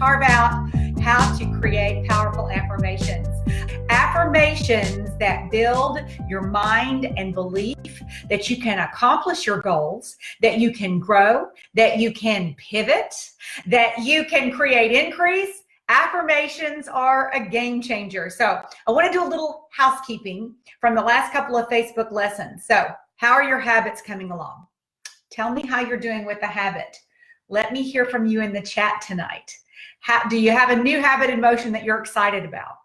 carve out how to create powerful affirmations. Affirmations that build your mind and belief that you can accomplish your goals, that you can grow, that you can pivot, that you can create increase. Affirmations are a game changer. So I want to do a little housekeeping from the last couple of Facebook lessons. So how are your habits coming along? Tell me how you're doing with the habit. Let me hear from you in the chat tonight. Do you have a new habit in motion that you're excited about?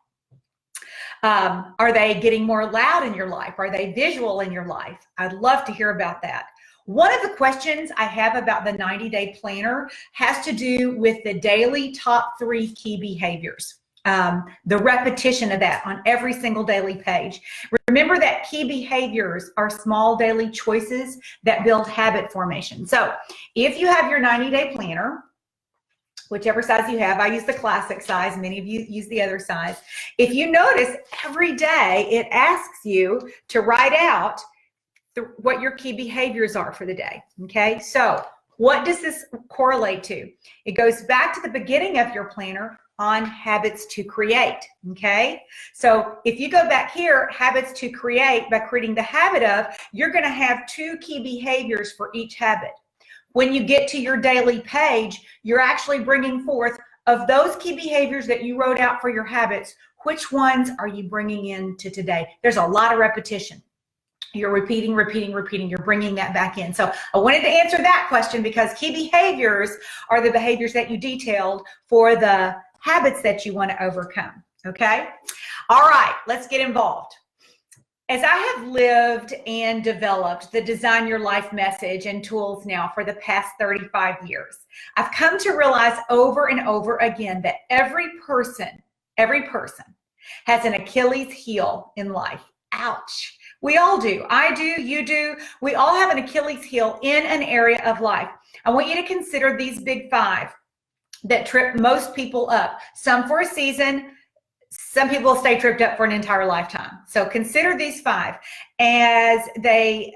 Are they getting more loud in your life? Are they visual in your life? I'd love to hear about that. One of the questions I have about the 90-day planner has to do with the daily top 3 key behaviors. The repetition of that on every single daily page. Remember that key behaviors are small daily choices that build habit formation. So if you have your 90-day planner, whichever size you have, I use the classic size, many of you use the other size. If you notice, every day it asks you to write out what your key behaviors are for the day, okay? So what does this correlate to? It goes back to the beginning of your planner on habits to create, okay? So if you go back here, habits to create, by creating the habit of, you're gonna have 2 key behaviors for each habit. When you get to your daily page, you're actually bringing forth, of those key behaviors that you wrote out for your habits, which ones are you bringing into today? There's a lot of repetition. You're repeating, you're bringing that back in. So I wanted to answer that question because key behaviors are the behaviors that you detailed for the habits that you want to overcome, okay? All right, let's get involved. As I have lived and developed the Design Your Life message and tools now for the past 35 years, I've come to realize over and over again that every person has an Achilles heel in life. Ouch. We all do. I do, you do. We all have an Achilles heel in an area of life. I want you to consider these big 5 that trip most people up. Some for a season, some people stay tripped up for an entire lifetime. So consider these 5 as they,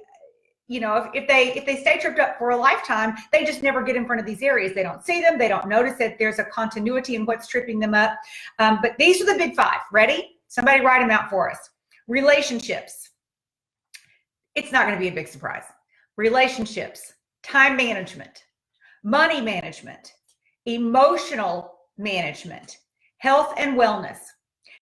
you know, if they stay tripped up for a lifetime, they just never get in front of these areas. They don't see them. They don't notice that there's a continuity in what's tripping them up. But these are the big 5. Ready? Somebody write them out for us. Relationships. It's not going to be a big surprise. Relationships, time management, money management, emotional management, health and wellness.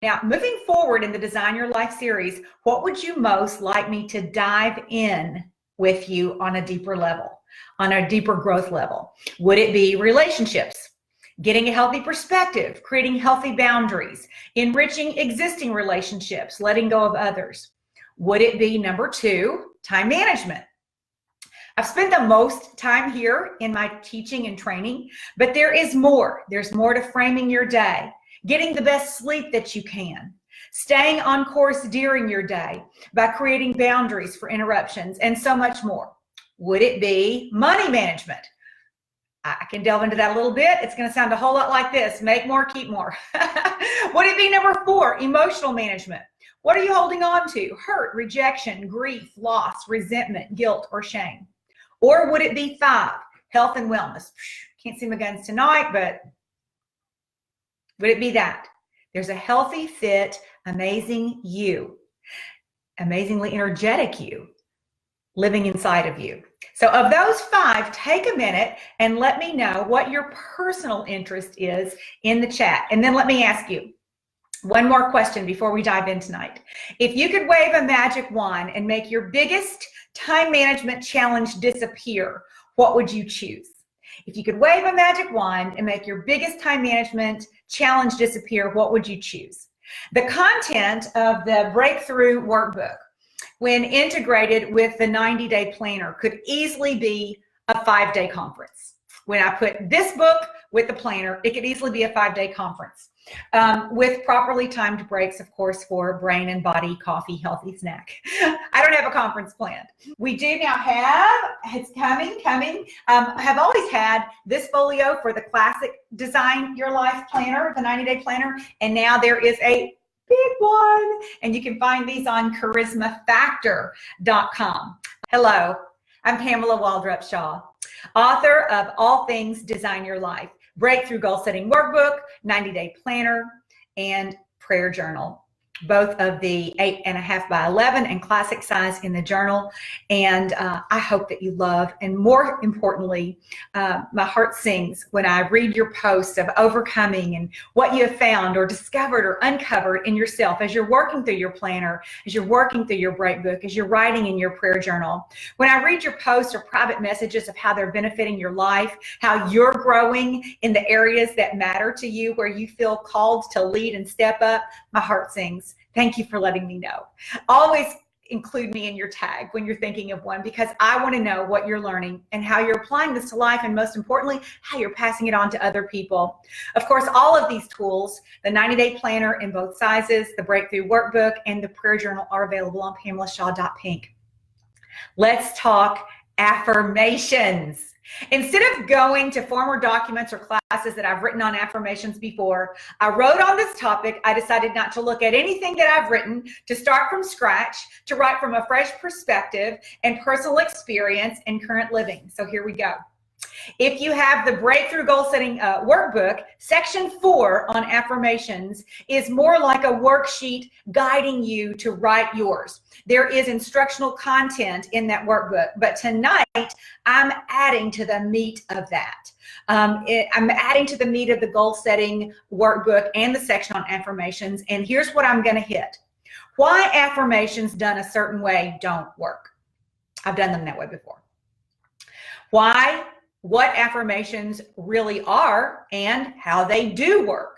Now, moving forward in the Design Your Life series, what would you most like me to dive in with you on a deeper level, on a deeper growth level? Would it be relationships, getting a healthy perspective, creating healthy boundaries, enriching existing relationships, letting go of others? Would it be number 2, time management? I've spent the most time here in my teaching and training, but there is more. There's more to framing your day, getting the best sleep that you can, staying on course during your day by creating boundaries for interruptions, and so much more. Would it be money management? I can delve into that a little bit. It's going to sound a whole lot like this: make more, keep more. Would it be number 4, emotional management? What are you holding on to? Hurt, rejection, grief, loss, resentment, guilt, or shame? Or would it be 5, health and wellness? Can't see my guns tonight, but would it be that? There's a healthy, fit, amazing you, amazingly energetic you living inside of you. So of those 5, take a minute and let me know what your personal interest is in the chat. And then let me ask you one more question before we dive in tonight. If you could wave a magic wand and make your biggest time management challenge disappear, what would you choose? If you could wave a magic wand and make your biggest time management challenge disappear, what would you choose? The content of the Breakthrough Workbook, when integrated with the 90-day planner, could easily be a 5-day conference. When I put this book with the planner, it could easily be a 5-day conference with properly timed breaks, of course, for brain and body, coffee, healthy snack. I don't have a conference planned. We do now have, it's coming, have always had this folio for the classic Design Your Life planner, the 90-day planner, and now there is a big one, and you can find these on charismafactor.com. Hello, I'm Pamela Waldrop Shaw, author of All Things Design Your Life, Breakthrough Goal Setting Workbook, 90-Day Planner, and Prayer Journal. Both of the 8.5 by 11 and classic size in the journal. And I hope that you love, and more importantly, my heart sings when I read your posts of overcoming and what you have found or discovered or uncovered in yourself as you're working through your planner, as you're working through your breakbook, as you're writing in your prayer journal. When I read your posts or private messages of how they're benefiting your life, how you're growing in the areas that matter to you, where you feel called to lead and step up, my heart sings. Thank you for letting me know. Always include me in your tag when you're thinking of one, because I want to know what you're learning and how you're applying this to life, and most importantly, how you're passing it on to other people. Of course, all of these tools, the 90-Day Planner in both sizes, the Breakthrough Workbook, and the Prayer Journal are available on PamelaShaw.pink. Let's talk affirmations. Instead of going to former documents or classes that I've written on affirmations before, I wrote on this topic. I decided not to look at anything that I've written, to start from scratch, to write from a fresh perspective and personal experience and current living. So here we go. If you have the Breakthrough Goal Setting Workbook, section 4 on affirmations is more like a worksheet guiding you to write yours. There is instructional content in that workbook, but tonight I'm adding to the meat of that. I'm adding to the meat of the Goal Setting Workbook and the section on affirmations, and here's what I'm going to hit. Why affirmations done a certain way don't work. I've done them that way before. Why, what affirmations really are, and how they do work.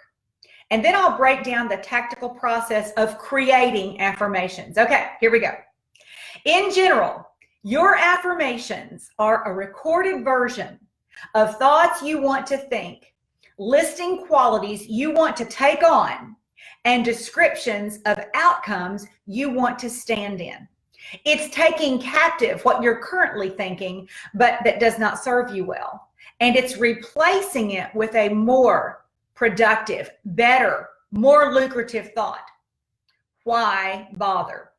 And then I'll break down the tactical process of creating affirmations. Okay, here we go. In general, your affirmations are a recorded version of thoughts you want to think, listing qualities you want to take on, and descriptions of outcomes you want to stand in. It's taking captive what you're currently thinking, but that does not serve you well. And it's replacing it with a more productive, better, more lucrative thought. Why bother?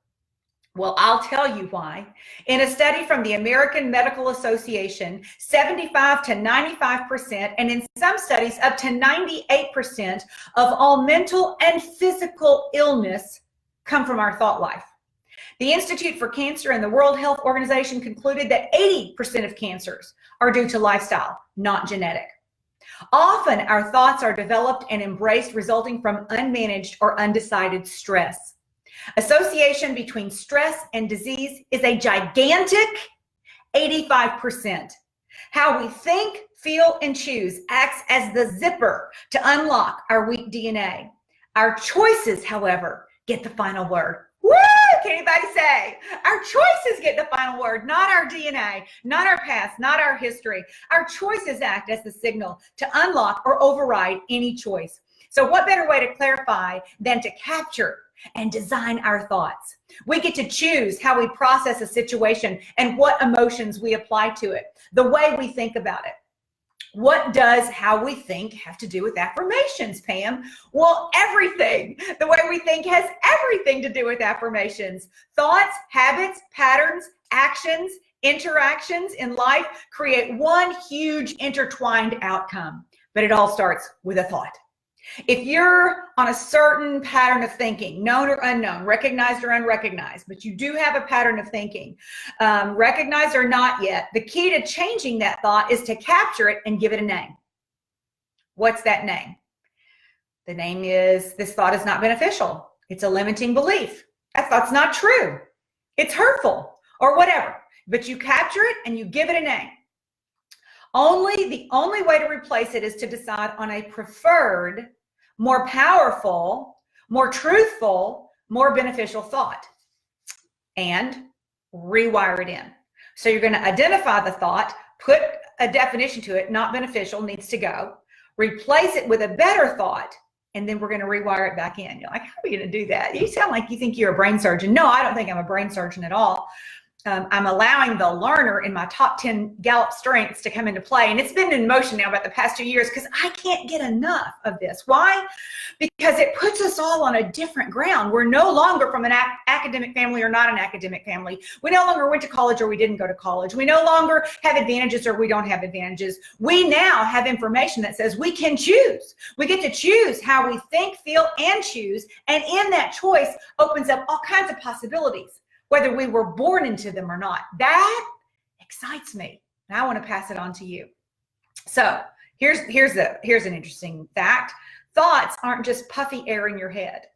Well, I'll tell you why. In a study from the American Medical Association, 75 to 95%, and in some studies up to 98% of all mental and physical illness come from our thought life. The Institute for Cancer and the World Health Organization concluded that 80% of cancers are due to lifestyle, not genetic. Often our thoughts are developed and embraced resulting from unmanaged or undecided stress. Association between stress and disease is a gigantic 85%. How we think, feel, and choose acts as the zipper to unlock our weak DNA. Our choices, however, get the final word. Woo! Can anybody say? Our choices get the final word, not our DNA, not our past, not our history. Our choices act as the signal to unlock or override any choice. So what better way to clarify than to capture and design our thoughts? We get to choose how we process a situation and what emotions we apply to it, the way we think about it. What does how we think have to do with affirmations, Pam? Well, everything. The way we think has everything to do with affirmations. Thoughts, habits, patterns, actions, interactions in life create one huge intertwined outcome, but it all starts with a thought. If you're on a certain pattern of thinking, known or unknown, recognized or unrecognized, but you do have a pattern of thinking, recognized or not yet, the key to changing that thought is to capture it and give it a name. What's that name? The name is, this thought is not beneficial. It's a limiting belief. That thought's not true. It's hurtful or whatever, but you capture it and you give it a name. The only way to replace it is to decide on a preferred, more powerful, more truthful, more beneficial thought and rewire it in. So you're going to identify the thought, put a definition to it, not beneficial, needs to go, replace it with a better thought, and then we're going to rewire it back in. You're like, how are we going to do that? You sound like you think you're a brain surgeon. No, I don't think I'm a brain surgeon at all. I'm allowing the learner in my top 10 Gallup strengths to come into play. And it's been in motion now about the past 2 years because I can't get enough of this. Why? Because it puts us all on a different ground. We're no longer from an academic family or not an academic family. We no longer went to college or we didn't go to college. We no longer have advantages or we don't have advantages. We now have information that says we can choose. We get to choose how we think, feel, and choose. And in that choice opens up all kinds of possibilities, whether we were born into them or not. That excites me, and I want to pass it on to you. So here's an interesting fact. Thoughts aren't just puffy air in your head.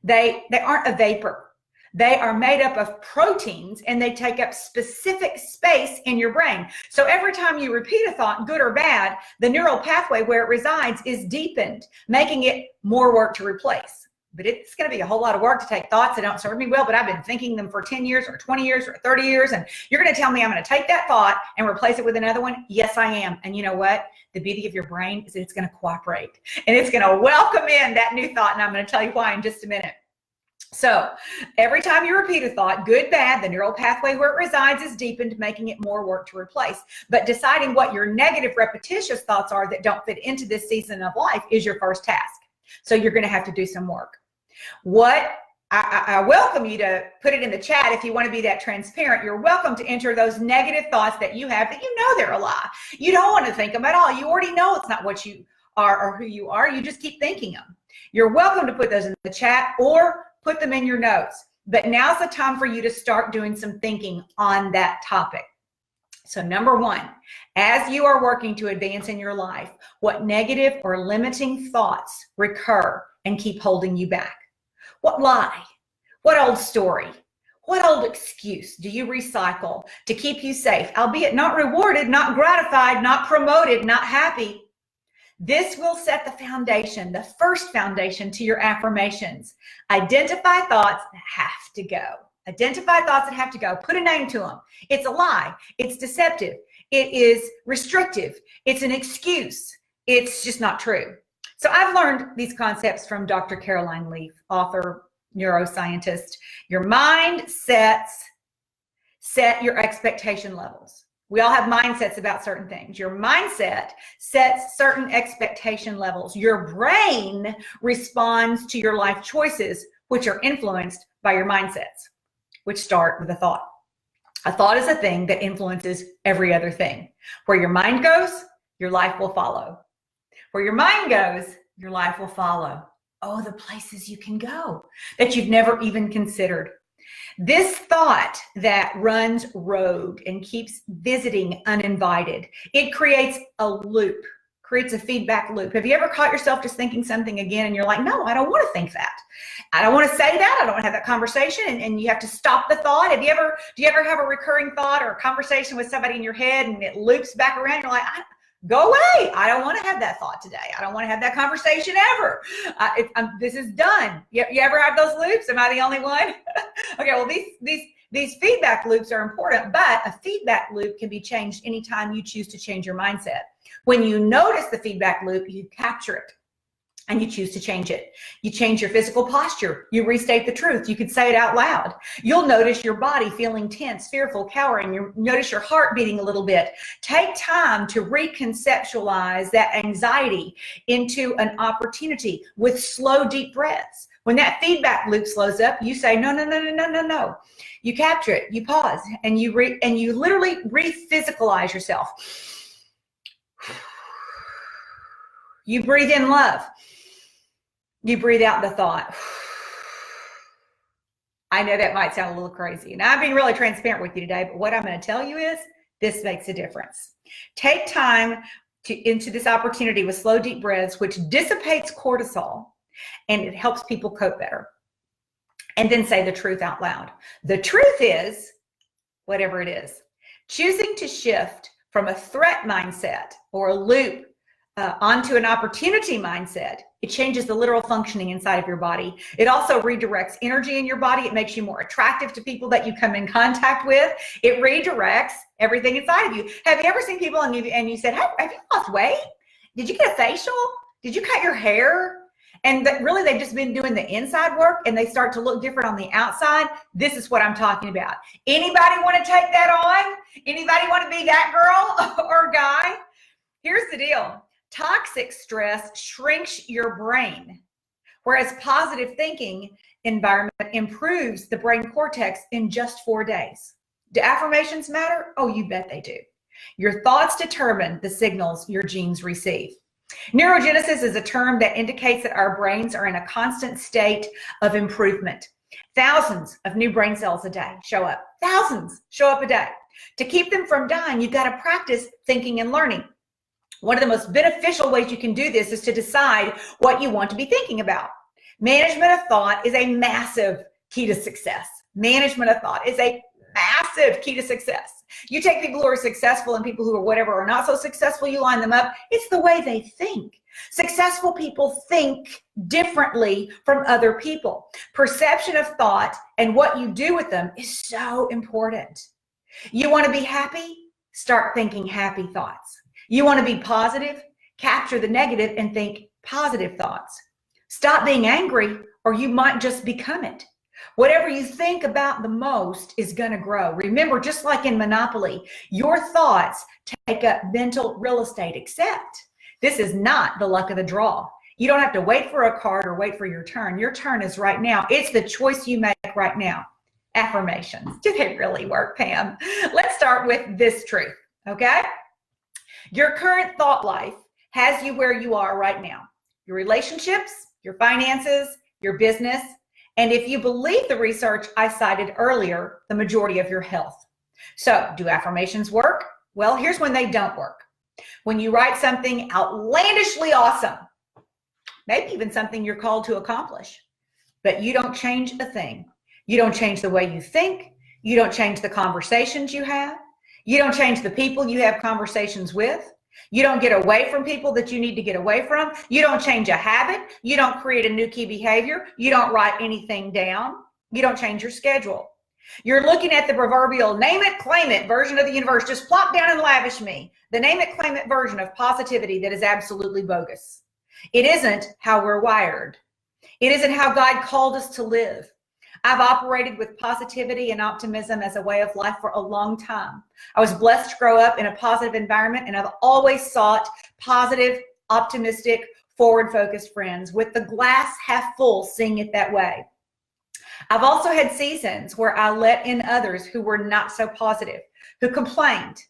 They aren't a vapor. They are made up of proteins, and they take up specific space in your brain. So every time you repeat a thought, good or bad, the neural pathway where it resides is deepened, making it more work to replace. But it's going to be a whole lot of work to take thoughts that don't serve me well, but I've been thinking them for 10 years or 20 years or 30 years. And you're going to tell me I'm going to take that thought and replace it with another one? Yes, I am. And you know what? The beauty of your brain is that it's going to cooperate and it's going to welcome in that new thought. And I'm going to tell you why in just a minute. So every time you repeat a thought, good, bad, the neural pathway where it resides is deepened, making it more work to replace. But deciding what your negative repetitious thoughts are that don't fit into this season of life is your first task. So you're going to have to do some work. What I welcome you to put it in the chat if you want to be that transparent. You're welcome to enter those negative thoughts that you have that you know they're a lie. You don't want to think them at all. You already know it's not what you are or who you are. You just keep thinking them. You're welcome to put those in the chat or put them in your notes. But now's the time for you to start doing some thinking on that topic. So number one, as you are working to advance in your life, what negative or limiting thoughts recur and keep holding you back? What lie? What old story? What old excuse do you recycle to keep you safe, albeit not rewarded, not gratified, not promoted, not happy? This will set the foundation, the first foundation to your affirmations. Identify thoughts that have to go. Identify thoughts that have to go. Put a name to them. It's a lie. It's deceptive. It is restrictive. It's an excuse. It's just not true. So I've learned these concepts from Dr. Caroline Leaf, author, neuroscientist. Your mind set your expectation levels. We all have mindsets about certain things. Your mindset sets certain expectation levels. Your brain responds to your life choices, which are influenced by your mindsets, which start with a thought. A thought is a thing that influences every other thing. Where your mind goes, your life will follow. Where your mind goes, your life will follow. Oh, the places you can go that you've never even considered. This thought that runs rogue and keeps visiting uninvited, it creates a loop, creates a feedback loop. Have you ever caught yourself just thinking something again and you're like, no, I don't want to think that. I don't want to say that. I don't want to have that conversation. And you have to stop the thought. Do you ever have a recurring thought or a conversation with somebody in your head and it loops back around? You're like, go away. I don't want to have that thought today. I don't want to have that conversation ever. This is done. You ever have those loops? Am I the only one? Okay, well, these feedback loops are important, but a feedback loop can be changed anytime you choose to change your mindset. When you notice the feedback loop, you capture it and you choose to change it. You change your physical posture. You restate the truth. You could say it out loud. You'll notice your body feeling tense, fearful, cowering. You notice your heart beating a little bit. Take time to reconceptualize that anxiety into an opportunity with slow, deep breaths. When that feedback loop slows up, you say, no, no, no, no, no, no, no. You capture it, you pause, and you literally re-physicalize yourself. You breathe in love. You breathe out the thought. I know that might sound a little crazy, and I'm being really transparent with you today, but what I'm going to tell you is this makes a difference. Take time into this opportunity with slow, deep breaths, which dissipates cortisol, and it helps people cope better. And then say the truth out loud. The truth is, whatever it is, choosing to shift from a threat mindset or a loop onto an opportunity mindset, it changes the literal functioning inside of your body. It also redirects energy in your body. It makes you more attractive to people that you come in contact with. It redirects everything inside of you. Have you ever seen people and you said, have you lost weight? Did you get a facial? Did you cut your hair? and that really they've just been doing the inside work and they start to look different on the outside, this is what I'm talking about. Anybody want to take that on? Anybody want to be that girl or guy? Here's the deal. Toxic stress shrinks your brain, whereas positive thinking environment improves the brain cortex in just 4 days. Do affirmations matter? Oh, you bet they do. Your thoughts determine the signals your genes receive. Neurogenesis is a term that indicates that our brains are in a constant state of improvement. Thousands of new brain cells a day show up. Thousands show up a day. To keep them from dying, you've got to practice thinking and learning. One of the most beneficial ways you can do this is to decide what you want to be thinking about. Management of thought is a massive key to success. Management of thought is a massive key to success. You take people who are successful and people who are whatever are not so successful, you line them up. It's the way they think. Successful people think differently from other people. Perception of thought and what you do with them is so important. You want to be happy? Start thinking happy thoughts. You want to be positive? Capture the negative and think positive thoughts. Stop being angry or you might just become it. Whatever you think about the most is going to grow. Remember, just like in Monopoly, your thoughts take up mental real estate, except this is not the luck of the draw. You don't have to wait for a card or wait for your turn. Your turn is right now. It's the choice you make right now. Affirmations. Do they really work, Pam? Let's start with this truth, okay? Your current thought life has you where you are right now. Your relationships, your finances, your business, and if you believe the research I cited earlier, the majority of your health. So, do affirmations work? Well, here's when they don't work. When you write something outlandishly awesome, maybe even something you're called to accomplish, but you don't change a thing. You don't change the way you think. You don't change the conversations you have. You don't change the people you have conversations with. You don't get away from people that you need to get away from. You don't change a habit. You don't create a new key behavior. You don't write anything down. You don't change your schedule. You're looking at the proverbial name it, claim it version of the universe. Just plop down and lavish me. The name it, claim it version of positivity that is absolutely bogus. It isn't how we're wired. It isn't how God called us to live. I've operated with positivity and optimism as a way of life for a long time. I was blessed to grow up in a positive environment, and I've always sought positive, optimistic, forward-focused friends with the glass half full, seeing it that way. I've also had seasons where I let in others who were not so positive, who complained,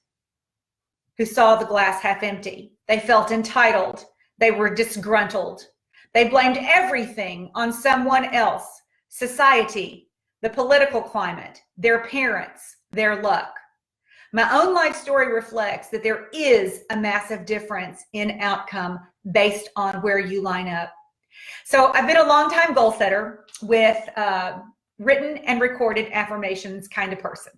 who saw the glass half empty. They felt entitled. They were disgruntled. They blamed everything on someone else. Society, the political climate, their parents, their luck. My own life story reflects that there is a massive difference in outcome based on where you line up. So I've been a long-time goal setter with written and recorded affirmations kind of person.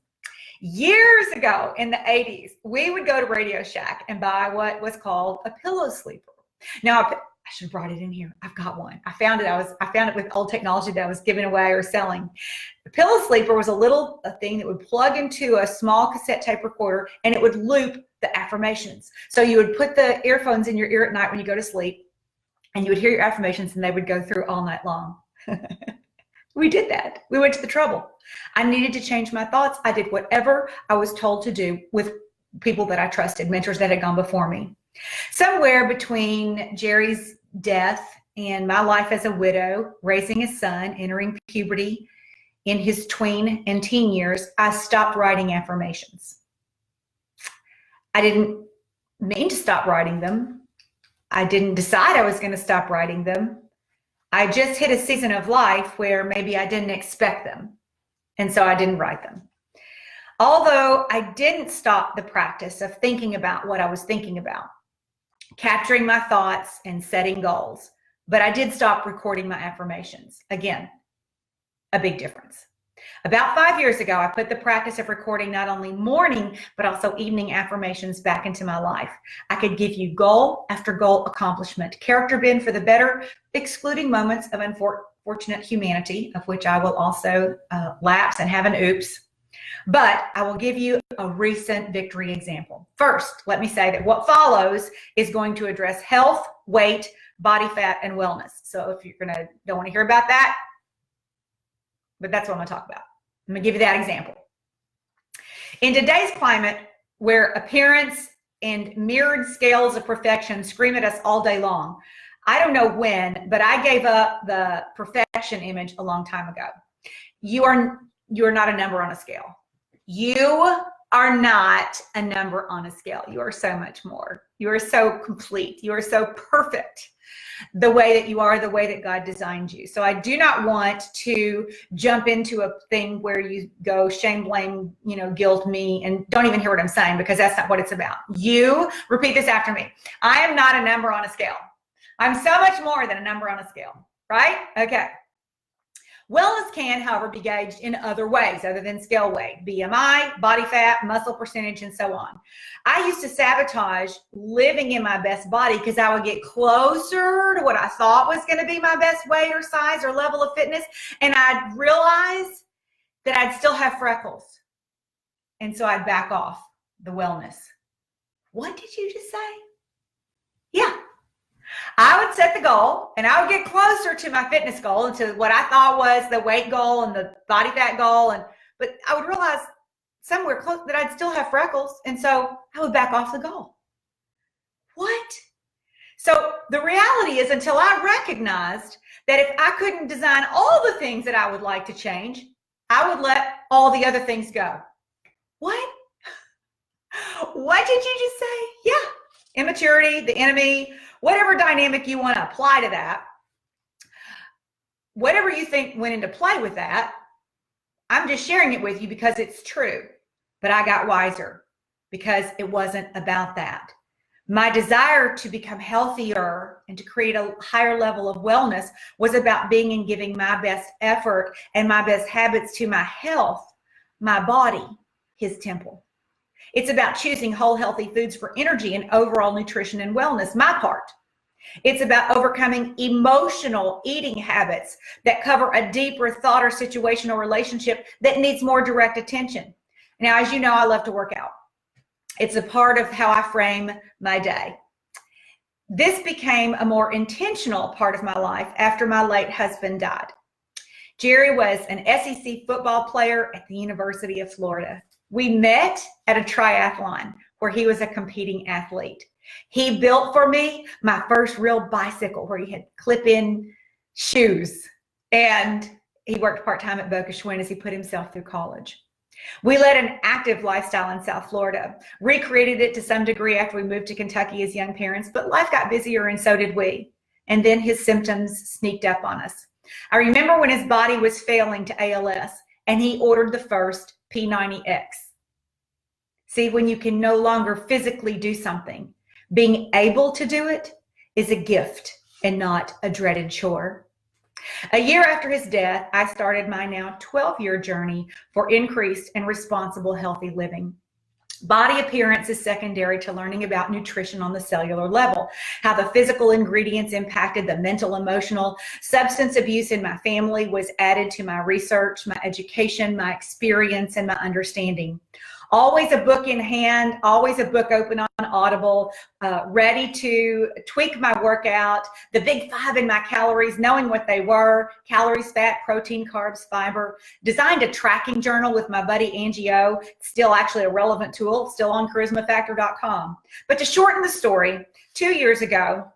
Years ago in the 80s, we would go to Radio Shack and buy what was called a pillow sleeper. Now, I should have brought it in here. I've got one. I found it with old technology that I was giving away or selling. The pillow sleeper was a thing that would plug into a small cassette tape recorder and it would loop the affirmations. So you would put the earphones in your ear at night when you go to sleep and you would hear your affirmations and they would go through all night long. We did that. We went to the trouble. I needed to change my thoughts. I did whatever I was told to do with people that I trusted, mentors that had gone before me. Somewhere between Jerry's death and my life as a widow, raising a son, entering puberty in his tween and teen years, I stopped writing affirmations. I didn't mean to stop writing them. I didn't decide I was going to stop writing them. I just hit a season of life where maybe I didn't expect them, and so I didn't write them. Although I didn't stop the practice of thinking about what I was thinking about, capturing my thoughts and setting goals, but I did stop recording my affirmations. Again, a big difference. About 5 years ago, I put the practice of recording not only morning, but also evening affirmations back into my life. I could give you goal after goal accomplishment, character bend for the better, excluding moments of unfortunate humanity, of which I will also lapse and have an oops. But I will give you a recent victory example. First, let me say that what follows is going to address health, weight, body fat, and wellness. So if you're don't want to hear about that, but that's what I'm going to talk about. I'm going to give you that example. In today's climate, where appearance and mirrored scales of perfection scream at us all day long, I don't know when, but I gave up the perfection image a long time ago. You're not a number on a scale. You are not a number on a scale. You are so much more. You are so complete. You are so perfect the way that you are, the way that God designed you. So I do not want to jump into a thing where you go shame, blame, guilt me, and don't even hear what I'm saying, because that's not what it's about. You repeat this after me. I am not a number on a scale. I'm so much more than a number on a scale, right? Okay. Wellness can, however, be gauged in other ways other than scale weight, BMI, body fat, muscle percentage, and so on. I used to sabotage living in my best body because I would get closer to what I thought was going to be my best weight or size or level of fitness, and I'd realize that I'd still have freckles. And so I'd back off the wellness. What did you just say? Yeah. I would set the goal and I would get closer to my fitness goal and to what I thought was the weight goal and the body fat goal. But I would realize somewhere close that I'd still have freckles. And so I would back off the goal. What? So the reality is, until I recognized that if I couldn't design all the things that I would like to change, I would let all the other things go. What? What did you just say? Yeah. Immaturity, the enemy, whatever dynamic you want to apply to that, whatever you think went into play with that, I'm just sharing it with you because it's true. But I got wiser because it wasn't about that. My desire to become healthier and to create a higher level of wellness was about being and giving my best effort and my best habits to my health, my body, his temple. It's about choosing whole, healthy foods for energy and overall nutrition and wellness, my part. It's about overcoming emotional eating habits that cover a deeper thought or situation or relationship that needs more direct attention. Now, as you know, I love to work out. It's a part of how I frame my day. This became a more intentional part of my life after my late husband died. Jerry was an SEC football player at the University of Florida. We met at a triathlon where he was a competing athlete. He built for me my first real bicycle where he had clip-in shoes. And he worked part-time at Boca Schwinn as he put himself through college. We led an active lifestyle in South Florida, recreated it to some degree after we moved to Kentucky as young parents, but life got busier and so did we. And then his symptoms sneaked up on us. I remember when his body was failing to ALS and he ordered the first P90X. See, when you can no longer physically do something, being able to do it is a gift and not a dreaded chore. A year after his death, I started my now 12-year journey for increased and responsible healthy living. Body appearance is secondary to learning about nutrition on the cellular level, how the physical ingredients impacted the mental, emotional. Substance abuse in my family was added to my research, my education, my experience, and my understanding. Always a book in hand, always a book open on Audible, ready to tweak my workout, the big five in my calories, knowing what they were, calories, fat, protein, carbs, fiber. Designed a tracking journal with my buddy Angie O, still actually a relevant tool, still on charismafactor.com. But to shorten the story, 2 years ago,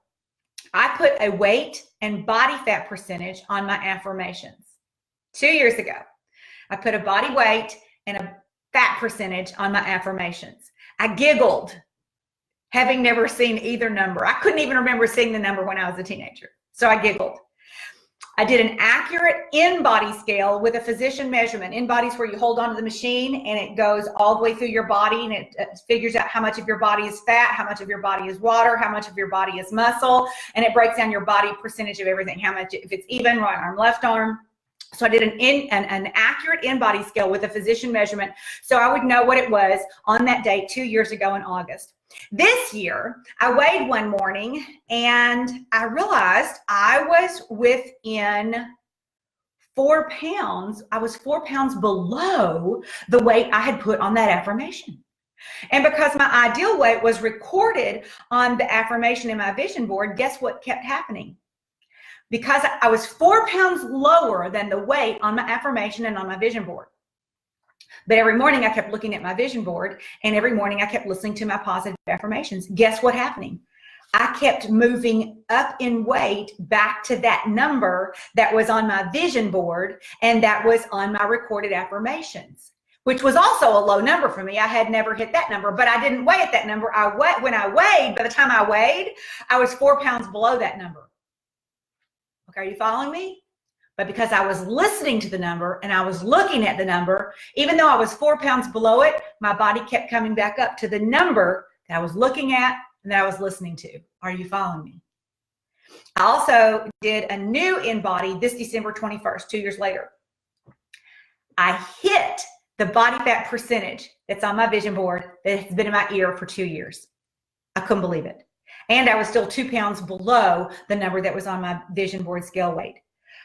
I put a weight and body fat percentage on my affirmations. 2 years ago, I put a body weight and a fat percentage on my affirmations. I giggled, having never seen either number. I couldn't even remember seeing the number when I was a teenager. So I giggled. I did an accurate in-body scale with a physician measurement. In-body is where you hold onto the machine and it goes all the way through your body and it figures out how much of your body is fat, how much of your body is water, how much of your body is muscle, and it breaks down your body percentage of everything, how much, if it's even, right arm, left arm. So I did an accurate in-body scale with a physician measurement so I would know what it was on that day 2 years ago in August. This year, I weighed one morning and I realized I was within 4 pounds. I was 4 pounds below the weight I had put on that affirmation. And because my ideal weight was recorded on the affirmation in my vision board, guess what kept happening? Because I was 4 pounds lower than the weight on my affirmation and on my vision board. But every morning I kept looking at my vision board, and every morning I kept listening to my positive affirmations. Guess what happening? I kept moving up in weight back to that number that was on my vision board and that was on my recorded affirmations, which was also a low number for me. I had never hit that number, but I didn't weigh at that number. When I weighed, by the time I weighed, I was 4 pounds below that number. Okay, are you following me? But because I was listening to the number and I was looking at the number, even though I was 4 pounds below it, my body kept coming back up to the number that I was looking at and that I was listening to. Are you following me? I also did a new InBody this December 21st, 2 years later. I hit the body fat percentage that's on my vision board that has been in my ear for 2 years. I couldn't believe it. And I was still 2 pounds below the number that was on my vision board scale weight.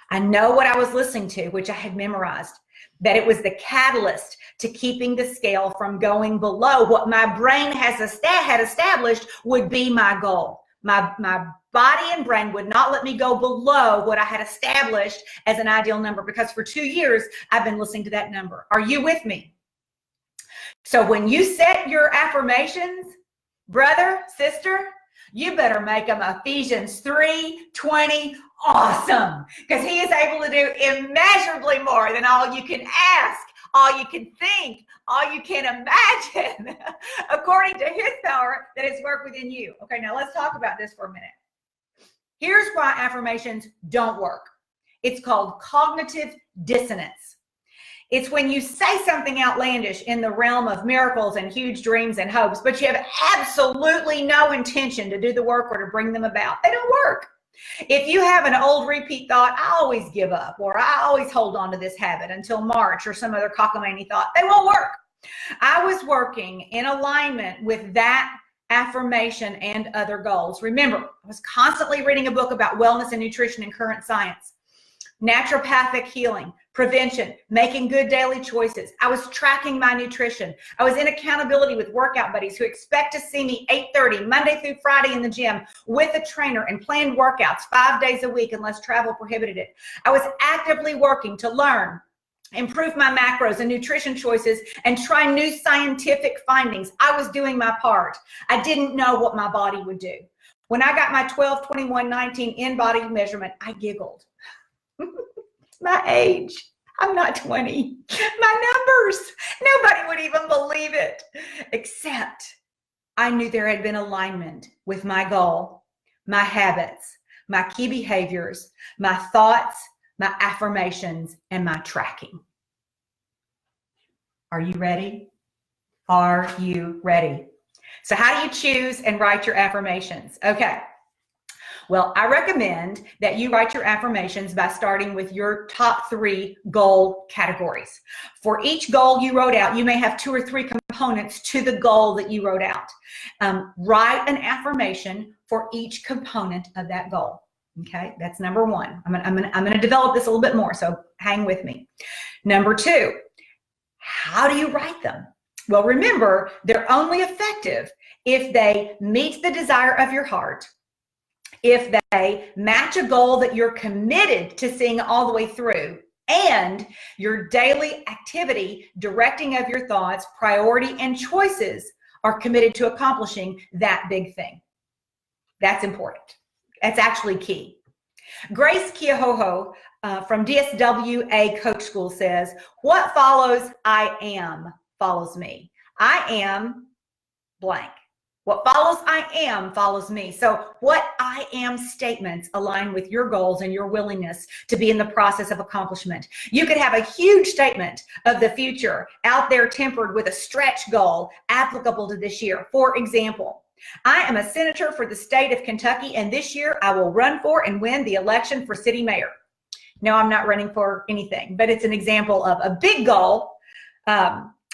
I know what I was listening to, which I had memorized, that it was the catalyst to keeping the scale from going below what my brain had established would be my goal. My body and brain would not let me go below what I had established as an ideal number, because for 2 years, I've been listening to that number. Are you with me? So when you set your affirmations, brother, sister, you better make them Ephesians 3:20 awesome, because he is able to do immeasurably more than all you can ask, all you can think, all you can imagine, according to his power that is worked within you. Okay, now let's talk about this for a minute. Here's why affirmations don't work. It's called cognitive dissonance. It's when you say something outlandish in the realm of miracles and huge dreams and hopes, but you have absolutely no intention to do the work or to bring them about. They don't work. If you have an old repeat thought, I always give up, or I always hold on to this habit until March, or some other cockamamie thought, they won't work. I was working in alignment with that affirmation and other goals. Remember, I was constantly reading a book about wellness and nutrition and current science, naturopathic healing, prevention, making good daily choices. I was tracking my nutrition. I was in accountability with workout buddies who expect to see me 8:30 Monday through Friday in the gym with a trainer and planned workouts 5 days a week unless travel prohibited it. I was actively working to learn, improve my macros and nutrition choices, and try new scientific findings. I was doing my part. I didn't know what my body would do. When I got my 12/21/19 InBody measurement, I giggled. My age. I'm not 20. My numbers. Nobody would even believe it, except I knew there had been alignment with my goal, my habits, my key behaviors, my thoughts, my affirmations, and my tracking. Are you ready? Are you ready? So how do you choose and write your affirmations? Okay. Well, I recommend that you write your affirmations by starting with your top 3 goal categories. For each goal you wrote out, you may have 2 or 3 components to the goal that you wrote out. Write an affirmation for each component of that goal. Okay, that's number 1. I'm going to develop this a little bit more, so hang with me. Number 2, how do you write them? Well, remember, they're only effective if they meet the desire of your heart, if they match a goal that you're committed to seeing all the way through, and your daily activity, directing of your thoughts, priority, and choices are committed to accomplishing that big thing. That's important. That's actually key. Grace Kehoho from DSWA Coach School says, what follows I am follows me. I am blank. What follows I am follows me. So what I am statements align with your goals and your willingness to be in the process of accomplishment. You could have a huge statement of the future out there tempered with a stretch goal applicable to this year. For example, I am a senator for the state of Kentucky, and this year I will run for and win the election for city mayor. No, I'm not running for anything, but it's an example of a big goal.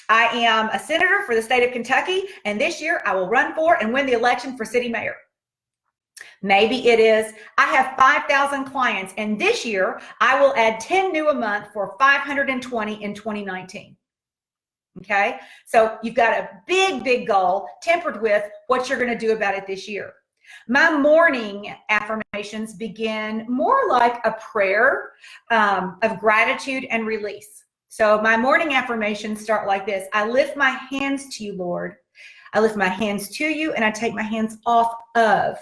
I am a senator for the state of Kentucky, and this year I will run for and win the election for city mayor. Maybe it is, I have 5,000 clients, and this year I will add 10 new a month for 520 in 2019. Okay, so you've got a big goal tempered with what you're going to do about it this year. My morning affirmations begin more like a prayer of gratitude and release. So my morning affirmations start like this: I lift my hands to you, Lord. I lift my hands to you, and I take my hands off of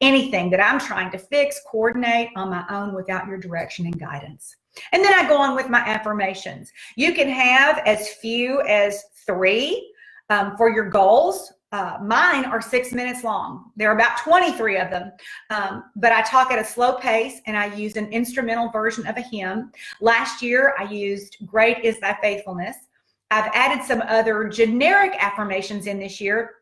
anything that I'm trying to fix, coordinate on my own without your direction and guidance. And then I go on with my affirmations. You can have as few as 3 for your goals. Mine are 6 minutes long. There are about 23 of them, but I talk at a slow pace, and I use an instrumental version of a hymn. Last year, I used Great is Thy Faithfulness. I've added some other generic affirmations in this year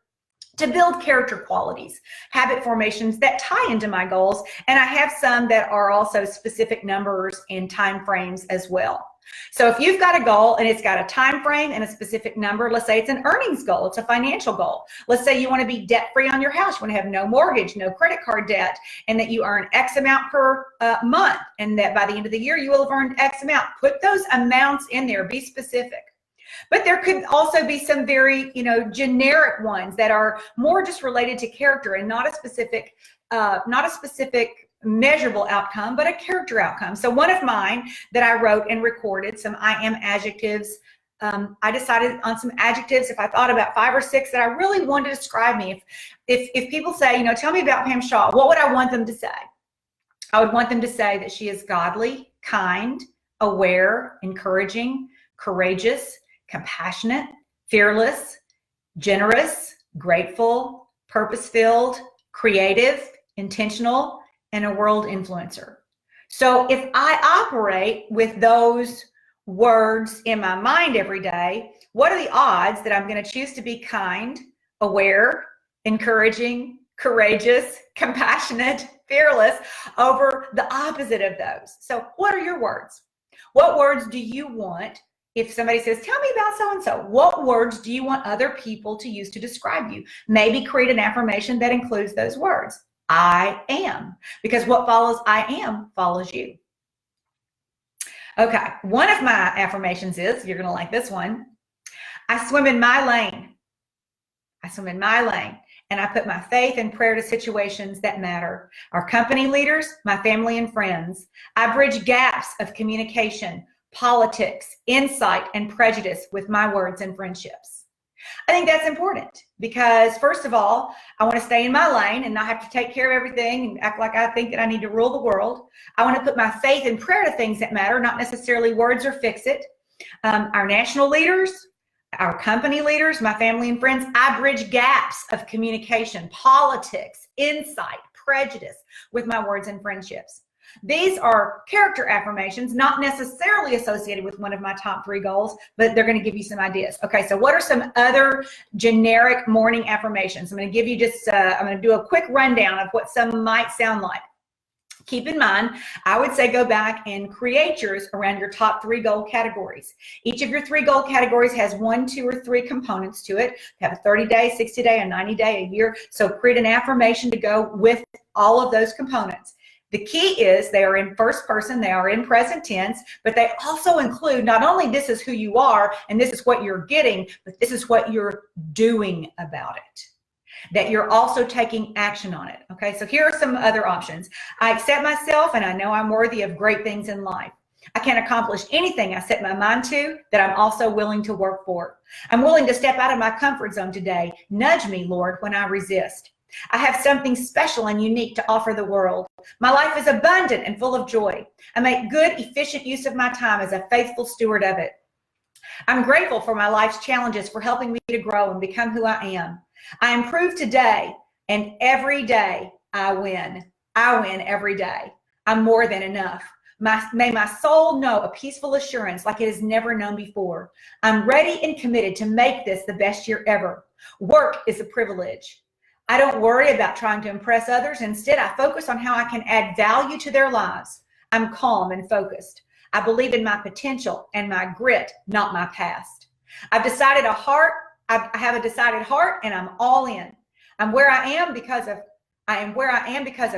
to build character qualities, habit formations that tie into my goals. And I have some that are also specific numbers and time frames as well. So if you've got a goal and it's got a time frame and a specific number, let's say it's an earnings goal, it's a financial goal. Let's say you want to be debt-free on your house, you want to have no mortgage, no credit card debt, and that you earn X amount per month, and that by the end of the year you will have earned X amount. Put those amounts in there, be specific. But there could also be some very, generic ones that are more just related to character and not a specific measurable outcome, but a character outcome. So one of mine that I wrote and recorded, some I am adjectives. I decided on some adjectives. If I thought about 5 or 6 that I really wanted to describe me, if people say, tell me about Pam Shaw, what would I want them to say? I would want them to say that she is godly, kind, aware, encouraging, courageous, compassionate, fearless, generous, grateful, purpose-filled, creative, intentional, and a world influencer. So if I operate with those words in my mind every day, what are the odds that I'm going to choose to be kind, aware, encouraging, courageous, compassionate, fearless over the opposite of those? So what are your words? What words do you want? If somebody says, tell me about so-and-so, what words do you want other people to use to describe you? Maybe create an affirmation that includes those words. I am, because what follows I am follows you. Okay, one of my affirmations is, you're going to like this one, I swim in my lane. I swim in my lane, and I put my faith and prayer to situations that matter. Our company leaders, my family and friends. I bridge gaps of communication, politics, insight, and prejudice with my words and friendships. I think that's important because, first of all, I want to stay in my lane and not have to take care of everything and act like I think that I need to rule the world. I want to put my faith and prayer to things that matter, not necessarily words or fix it. Our national leaders, our company leaders, my family and friends, I bridge gaps of communication, politics, insight, prejudice with my words and friendships. These are character affirmations, not necessarily associated with one of my top 3 goals, but they're going to give you some ideas. Okay, so what are some other generic morning affirmations? I'm going to give you I'm going to do a quick rundown of what some might sound like. Keep in mind, I would say go back and create yours around your top 3 goal categories. Each of your 3 goal categories has 1, 2, or 3 components to it. You have a 30-day, 60-day, a 90-day, a year. So create an affirmation to go with all of those components. The key is they are in first person, they are in present tense, but they also include not only this is who you are and this is what you're getting, but this is what you're doing about it. That you're also taking action on it. Okay, so here are some other options. I accept myself and I know I'm worthy of great things in life. I can accomplish anything I set my mind to that I'm also willing to work for. I'm willing to step out of my comfort zone today. Nudge me, Lord, when I resist. I have something special and unique to offer the world. My life is abundant and full of joy. I make good, efficient use of my time as a faithful steward of it. I'm grateful for my life's challenges for helping me to grow and become who I am. I improve today, and every day I win. I win every day. I'm more than enough. May my soul know a peaceful assurance like it has never known before. I'm ready and committed to make this the best year ever. Work is a privilege. I don't worry about trying to impress others. Instead, I focus on how I can add value to their lives. I'm calm and focused. I believe in my potential and my grit, not my past. I have a decided heart, and I'm all in. I'm where I am because of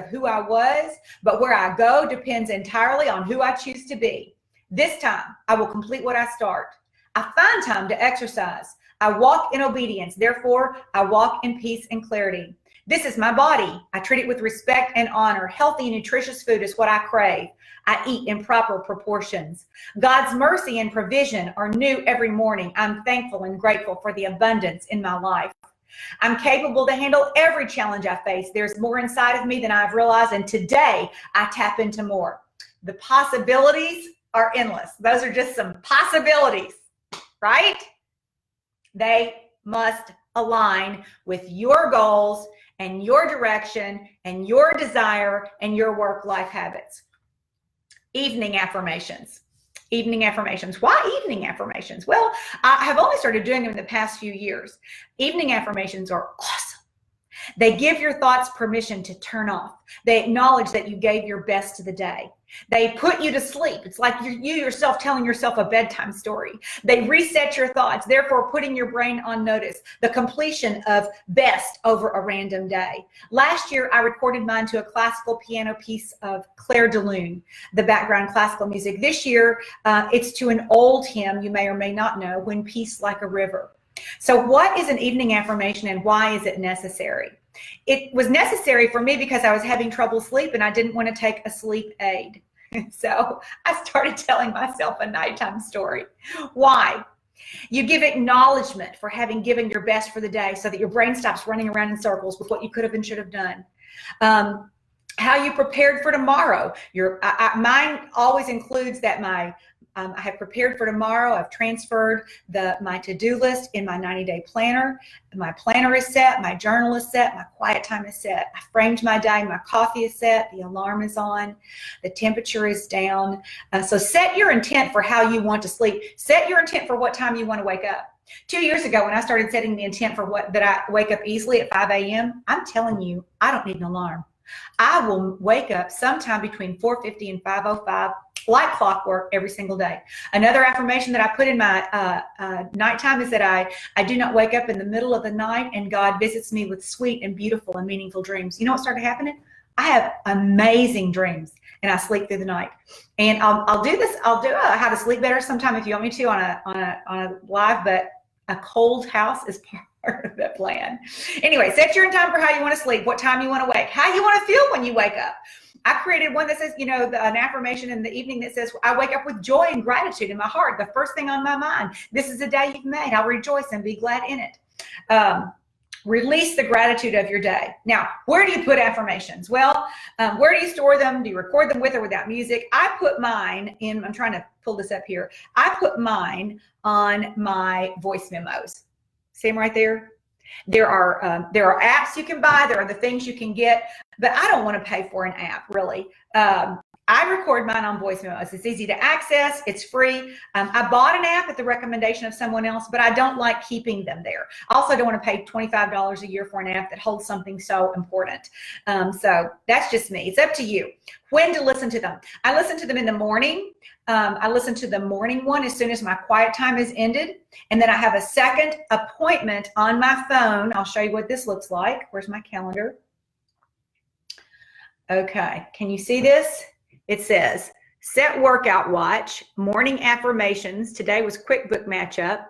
who I was, but where I go depends entirely on who I choose to be. This time, I will complete what I start. I find time to exercise. I walk in obedience. Therefore, I walk in peace and clarity. This is my body. I treat it with respect and honor. Healthy, nutritious food is what I crave. I eat in proper proportions. God's mercy and provision are new every morning. I'm thankful and grateful for the abundance in my life. I'm capable to handle every challenge I face. There's more inside of me than I've realized, and today I tap into more. The possibilities are endless. Those are just some possibilities, right? They must align with your goals and your direction and your desire and your work-life habits. Evening affirmations. Evening affirmations. Why evening affirmations? Well, I have only started doing them in the past few years. Evening affirmations are awesome. They give your thoughts permission to turn off. They acknowledge that you gave your best to the day. They put you to sleep. It's like you yourself telling yourself a bedtime story. They reset your thoughts, therefore putting your brain on notice. The completion of best over a random day. Last year, I recorded mine to a classical piano piece of Claire de Lune, the background classical music. This year, it's to an old hymn you may or may not know, When Peace Like a River. So what is an evening affirmation and why is it necessary? It was necessary for me because I was having trouble sleep and I didn't want to take a sleep aid. So I started telling myself a nighttime story. Why? You give acknowledgement for having given your best for the day so that your brain stops running around in circles with what you could have and should have done. How you prepared for tomorrow. Mine always includes that I have prepared for tomorrow. I've transferred my to-do list in my 90-day planner. My planner is set. My journal is set. My quiet time is set. I framed my day. My coffee is set. The alarm is on. The temperature is down. So set your intent for how you want to sleep. Set your intent for what time you want to wake up. 2 years ago, when I started setting the intent for that I wake up easily at 5 a.m., I'm telling you, I don't need an alarm. I will wake up sometime between 4:50 and 5:05, like clockwork, every single day. Another affirmation that I put in my nighttime is that I do not wake up in the middle of the night and God visits me with sweet and beautiful and meaningful dreams. You know what started happening? I have amazing dreams and I sleep through the night. And I'll do this. I'll do how to sleep better sometime if you want me to on a live, but a cold house is part of that plan. Anyway, set your time for how you want to sleep, what time you want to wake, how you want to feel when you wake up. I created one that says, an affirmation in the evening that says, I wake up with joy and gratitude in my heart. The first thing on my mind, this is the day you've made. I'll rejoice and be glad in it. Release the gratitude of your day. Now, where do you put affirmations? Well, where do you store them? Do you record them with or without music? I put mine in, I'm trying to pull this up here. I put mine on my voice memos. See them right there? There are apps you can buy. There are the things you can get, but I don't want to pay for an app, really. I record mine on voice memos. It's easy to access. It's free. I bought an app at the recommendation of someone else, but I don't like keeping them there. I also don't want to pay $25 a year for an app that holds something so important. So that's just me. It's up to you when to listen to them. I listen to them in the morning. I listen to the morning one as soon as my quiet time is ended. And then I have a second appointment on my phone. I'll show you what this looks like. Where's my calendar? Okay. Can you see this? It says, set workout watch, morning affirmations. Today was QuickBook matchup,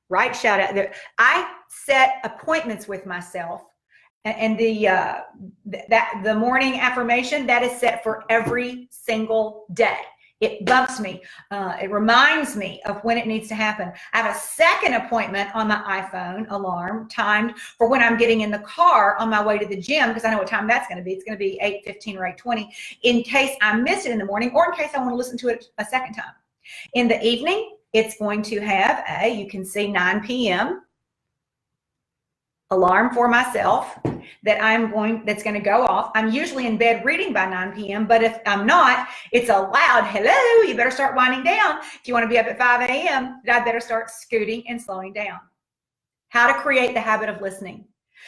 right? Shout out. I set appointments with myself. And the morning affirmation, that is set for every single day. It bumps me. It reminds me of when it needs to happen. I have a second appointment on my iPhone alarm timed for when I'm getting in the car on my way to the gym, because I know what time that's going to be. It's going to be 8:15 or 8:20 in case I miss it in the morning or in case I want to listen to it a second time. In the evening, it's going to have you can see 9 p.m. alarm for myself that's going to go off. I'm usually in bed reading by 9 p.m., but if I'm not, it's a loud hello, you better start winding down. If you want to be up at 5 a.m., I better start scooting and slowing down. How to create the habit of listening.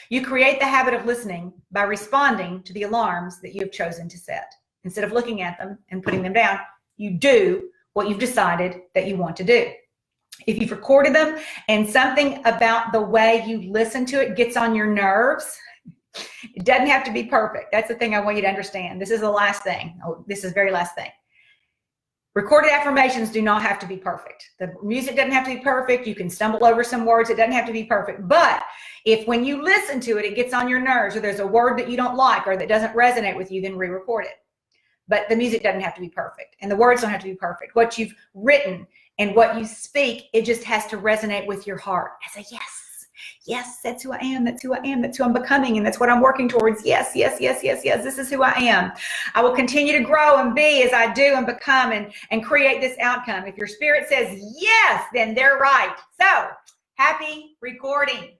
You create the habit of listening by responding to the alarms that you have chosen to set. Instead of looking at them and putting them down, you do what you've decided that you want to do. If you've recorded them and something about the way you listen to it gets on your nerves, it doesn't have to be perfect. That's the thing I want you to understand. This is the last thing. Oh, this is the very last thing. Recorded affirmations do not have to be perfect. The music doesn't have to be perfect. You can stumble over some words. It doesn't have to be perfect. But if when you listen to it, it gets on your nerves, or there's a word that you don't like or that doesn't resonate with you, then re-record it. But the music doesn't have to be perfect, and the words don't have to be perfect. What you've written and what you speak, it just has to resonate with your heart as a yes. Yes, that's who I am. That's who I am. That's who I'm becoming. And that's what I'm working towards. Yes, yes, yes, yes, yes. This is who I am. I will continue to grow and be as I do and become and create this outcome. If your spirit says yes, then they're right. So happy recording.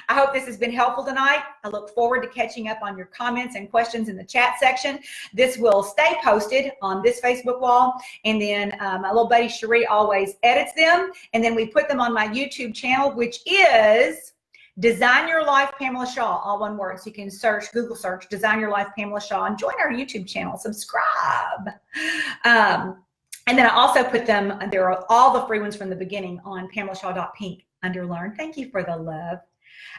I hope this has been helpful tonight. I look forward to catching up on your comments and questions in the chat section. This will stay posted on this Facebook wall, and then my little buddy Cherie always edits them, and then we put them on my YouTube channel, which is Design Your Life Pamela Shaw, all one word. So you can search, Google search, Design Your Life Pamela Shaw, and join our YouTube channel. Subscribe. And then I also put them, there are all the free ones from the beginning on PamelaShaw.pink under Learn. Thank you for the love.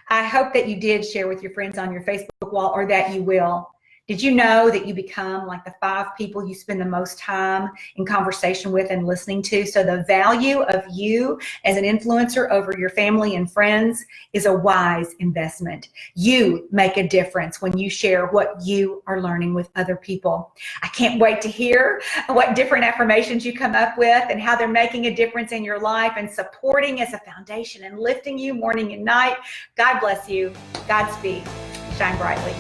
I hope that you did share with your friends on your Facebook wall, or that you will. Did you know that you become like the 5 people you spend the most time in conversation with and listening to? So the value of you as an influencer over your family and friends is a wise investment. You make a difference when you share what you are learning with other people. I can't wait to hear what different affirmations you come up with and how they're making a difference in your life and supporting as a foundation and lifting you morning and night. God bless you. Godspeed. Shine brightly.